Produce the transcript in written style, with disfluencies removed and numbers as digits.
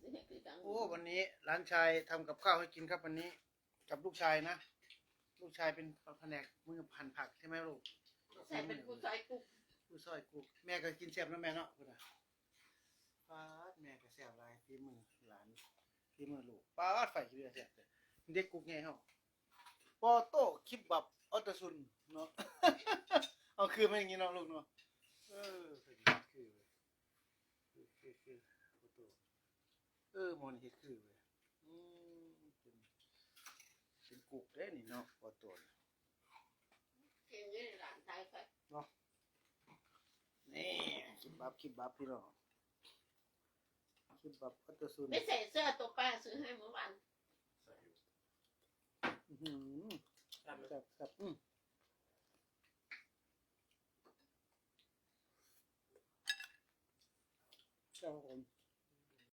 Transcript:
สิให้คือจัง โอ้วันนี้ร้านชายทำกับข้าวให้กินครับวันนี้กับลูกชายนะลูกชายเป็นแผนกมือหั่นผักใช่ไหมลูก ใส่เป็นผู้ชายกุ๊ก ผู้ซอยกุกแม่ก็กินแซ่บนะแม่เนาะพุ่นน่ะป้าดแม่ก็แซ่บหลายฝีมือหลานฝีมือลูกป้าดไฟกินแซ่บเลยเด็กกุกไงเฮาปอโต้คิบบับออตซุนเนาะ เอาคือมันอย่างงี้เนาะลูกเนาะคือเว้ยคือปอโต้หมอนเฮ็ดคือเว้ยเป็นกุกเด้นี่เนาะปอโต้ เก่งอยู่ในร้านไทยค่ะ เนาะนี่คิบบับพี่น้องคิบบับออตซุน ไม่ใส่เสื้อตัวป้าซื้อให้เมื่อวาน ครับครับผม